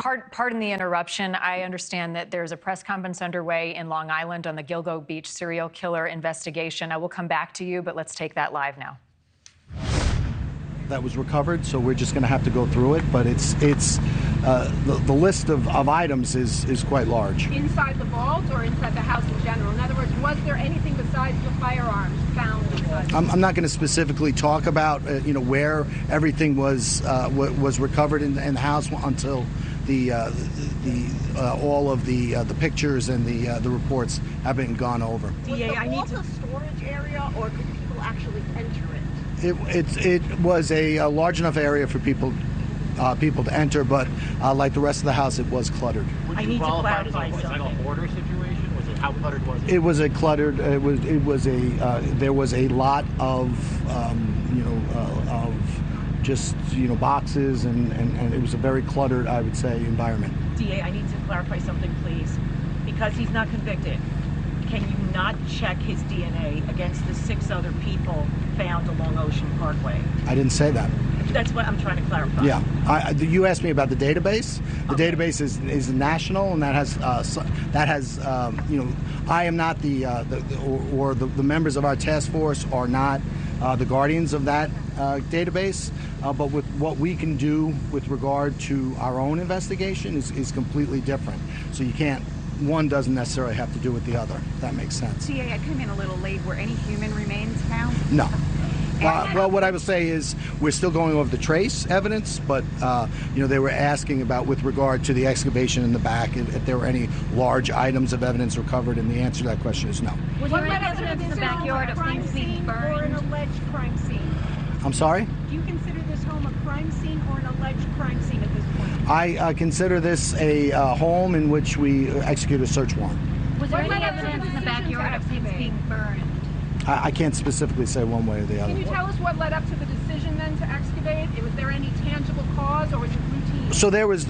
Pardon the interruption. I understand that there's a press conference underway in Long Island on the Gilgo Beach serial killer investigation. I will come back to you, but let's take that live now. That was recovered, so we're just going to have to go through it. But the list of items is quite large. Inside the vault or inside the house in general? In other words, was there anything besides the firearms found inside? I'm not going to specifically talk about where everything was recovered in the house until all of the pictures and the reports have been gone over. DA, I need to storage area, or could people actually enter it? It was a large enough area for people to enter, but like the rest of the house, it was cluttered. I need to clarify something. Was it like a hoarder situation? Was it, how cluttered was it? It was a cluttered. There was a lot of just boxes, and it was a very cluttered, I would say, environment. DA, I need to clarify something, please, because he's not convicted. Can you not check his DNA against the 6 other people found along Ocean Parkway? I didn't say that. That's what I'm trying to clarify. Yeah, you asked me about the database. The database is national, and that has I am not the members of our task force are not the guardians of that database. But with what we can do with regard to our own investigation is completely different. So you can't. One doesn't necessarily have to do with the other. If that makes sense. DA, I came in a little late. Were any human remains found? No. Well, what I would say is we're still going over the trace evidence, but they were asking about with regard to the excavation in the back if there were any large items of evidence recovered, and the answer to that question is no. Was there any evidence in the backyard of things being burned? Or an alleged crime scene? I'm sorry? Do you consider this home a crime scene or an alleged crime scene at this point? I consider this a home in which we execute a search warrant. Was there any evidence in the backyard of things being burned? I can't specifically say one way or the other. Can you tell us what led up to the decision then to excavate? Was there any tangible cause, or was it routine? So there was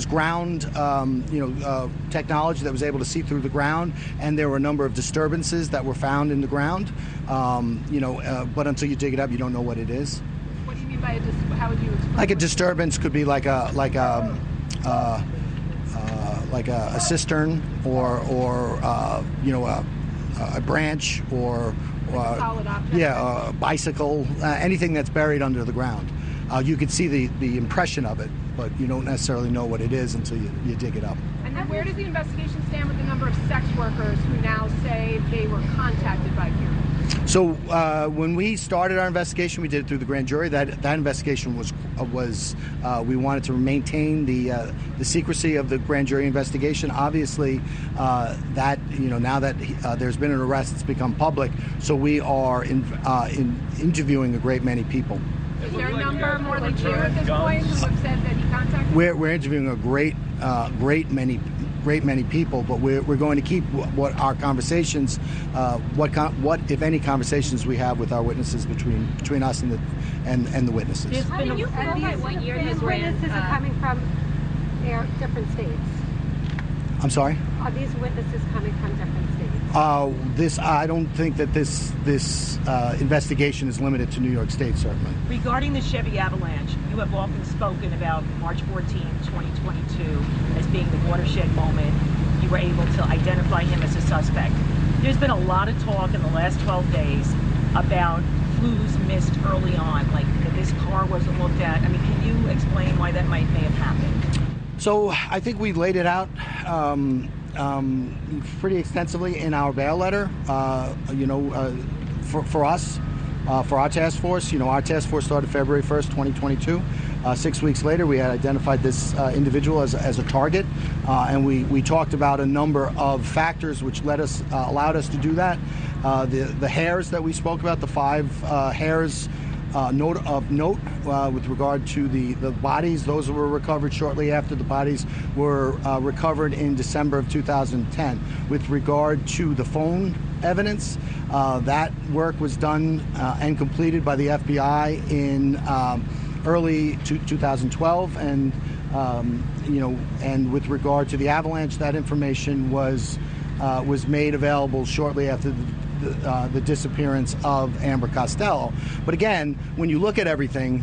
ground technology that was able to see through the ground, and there were a number of disturbances that were found in the ground. But until you dig it up, you don't know what it is. What do you mean by how would you explain? Like a disturbance could be like a cistern or a branch or like a solid object. A bicycle, anything that's buried under the ground. You could see the impression of it, but you don't necessarily know what it is until you dig it up. And then where does the investigation stand with the number of sex workers who now say they were contacted by Gilgo? So when we started our investigation, we did it through the grand jury. That investigation was we wanted to maintain the secrecy of the grand jury investigation. Obviously, now that there's been an arrest, it's become public. So we are interviewing a great many people. Is there a number more than 2 at this point who have said that he contacted? We're interviewing a great many people, but we're going to keep what our conversations, what if any conversations we have with our witnesses between us and the witnesses. Can you clarify what year these witnesses are coming from different states? I'm sorry? Are these witnesses coming from different states? I don't think that this investigation is limited to New York State, certainly. Regarding the Chevy avalanche, you have often spoken about March 14, 2022 as being the watershed moment. You were able to identify him as a suspect. There's been a lot of talk in the last 12 days about clues missed early on, like that this car wasn't looked at. I mean, can you explain why that may have happened? So I think we laid it out pretty extensively in our bail letter. For us, for our task force, our task force started February 1st, 2022. 6 weeks later, we had identified this individual as a target, and we talked about a number of factors which allowed us to do that. The hairs that we spoke about, the 5 hairs of note with regard to the bodies. Those were recovered shortly after the bodies were recovered in December of 2010. With regard to the phone evidence, that work was done and completed by the FBI in early 2012, and and with regard to the avalanche, that information was made available shortly after the disappearance of Amber Costello. But again, when you look at everything,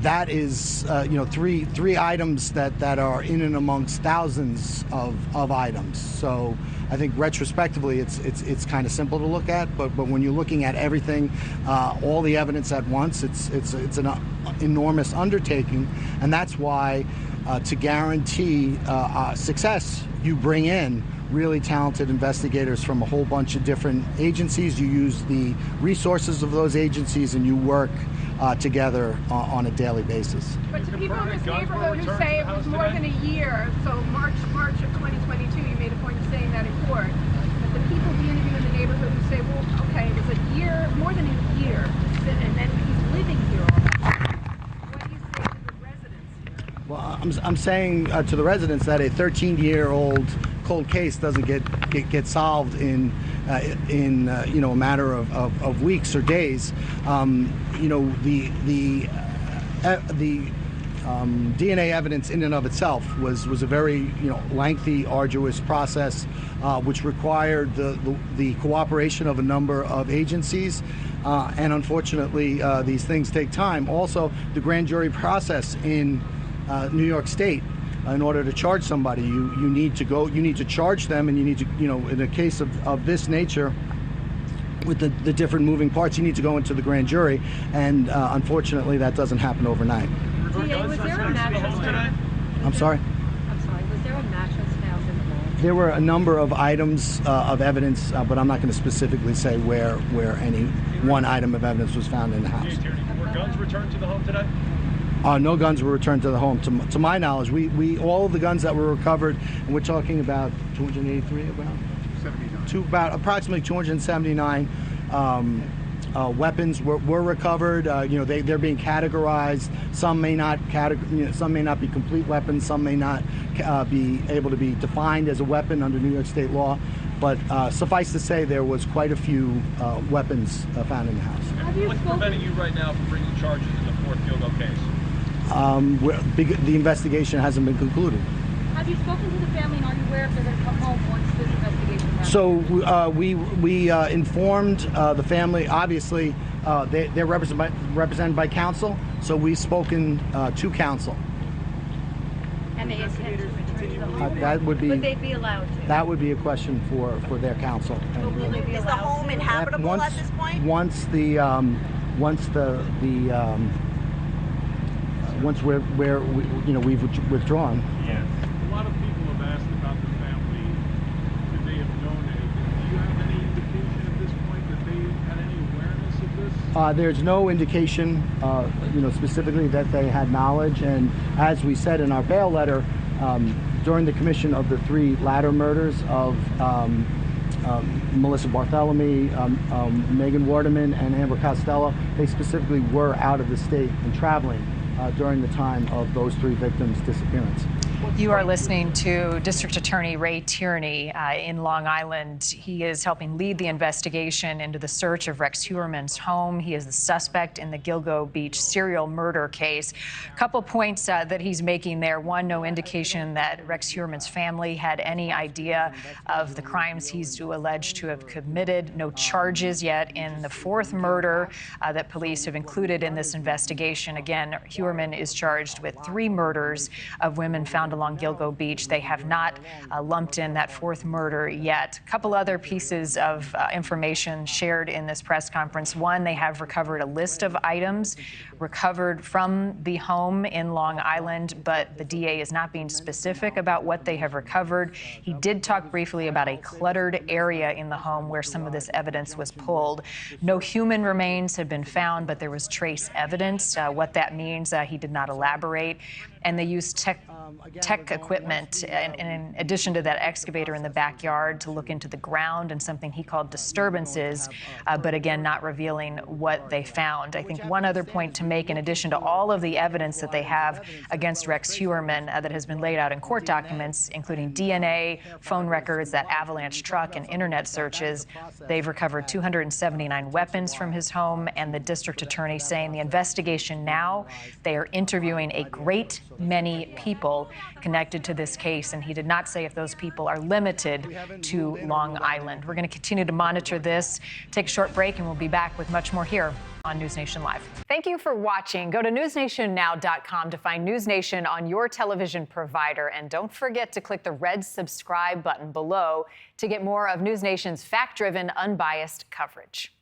that is three items that are in and amongst thousands of items. So I think retrospectively it's kind of simple to look at, but when you're looking at everything, all the evidence at once, it's an enormous undertaking, and that's why to guarantee success, you bring in really talented investigators from a whole bunch of different agencies. You use the resources of those agencies, and you work together on a daily basis. But to people in this neighborhood who say it was more than a year, so March of 2022, you made a point of saying that in court. But the people we interview in the neighborhood who say, well, okay, it was a year, more than a year, and then he's living here all that time. What do you say to the residents here? Well, I'm saying to the residents that a 13-year-old cold case doesn't get solved in a matter of weeks or days. The DNA evidence in and of itself was a very lengthy, arduous process, which required the cooperation of a number of agencies, and unfortunately these things take time. Also, the grand jury process in New York State. In order to charge somebody, you need to charge them, and you need to, in a case of this nature, with the different moving parts, you need to go into the grand jury, and unfortunately that doesn't happen overnight. Was there a mattress found? I'm sorry? I'm sorry, was there a mattress found in the home? There were a number of items of evidence, but I'm not going to specifically say where any one item of evidence was found in the house. Were guns returned to the home today? No guns were returned to the home. To my knowledge, we all of the guns that were recovered, and we're talking about 283, about approximately 279 weapons were recovered. They're being categorized. Some may not be complete weapons. Some may not be able to be defined as a weapon under New York State law. But suffice to say, there was quite a few weapons found in the house. What's preventing you right now from bringing charges in the fourth Gilgo case? The investigation hasn't been concluded. Have you spoken to the family, and are you aware if they're going to come home once this investigation happens? So we informed the family. Obviously, they're represented by counsel, so we've spoken to counsel. And they intend to return to the home? Would they be allowed to? That would be a question for their counsel. Is the home inhabitable at this point? Once we've withdrawn. Yeah. A lot of people have asked about the family. Could they have known anything? Do you have any indication at this point that they had any awareness of this? There's no indication, specifically that they had knowledge. And as we said in our bail letter, during the commission of the three latter murders of Melissa Barthelemy, Megan Waterman, and Amber Costello, they specifically were out of the state and traveling during the time of those three victims' disappearance. You are listening to District Attorney Ray Tierney in Long Island. He is helping lead the investigation into the search of Rex Heuermann's home. He is the suspect in the Gilgo Beach serial murder case. A couple points that he's making there. One, no indication that Rex Heuermann's family had any idea of the crimes he's alleged to have committed. No charges yet in the fourth murder that police have included in this investigation. Again, Heuermann is charged with 3 murders of women found along Gilgo Beach. They have not lumped in that fourth murder yet. A couple other pieces of information shared in this press conference. One, they have recovered a list of items recovered from the home in Long Island, but the DA is not being specific about what they have recovered. He did talk briefly about a cluttered area in the home where some of this evidence was pulled. No human remains have been found, but there was trace evidence. What that means, he did not elaborate. And they used tech equipment, and in addition to that excavator in the backyard, to look into the ground and something he called disturbances, but again, not revealing what they found. I think one other point to make, in addition to all of the evidence that they have against Rex Heuermann that has been laid out in court documents, including DNA, phone records, that avalanche truck, and internet searches, they've recovered 279 weapons from his home, and the district attorney saying the investigation now, they are interviewing a great many people connected to this case, and he did not say if those people are limited to Long Island. We're going to continue to monitor this, take a short break, and we'll be back with much more here on NewsNation Live. Thank you for watching. Go to newsnationnow.com to find NewsNation on your television provider. And don't forget to click the red subscribe button below to get more of NewsNation's fact-driven, unbiased coverage.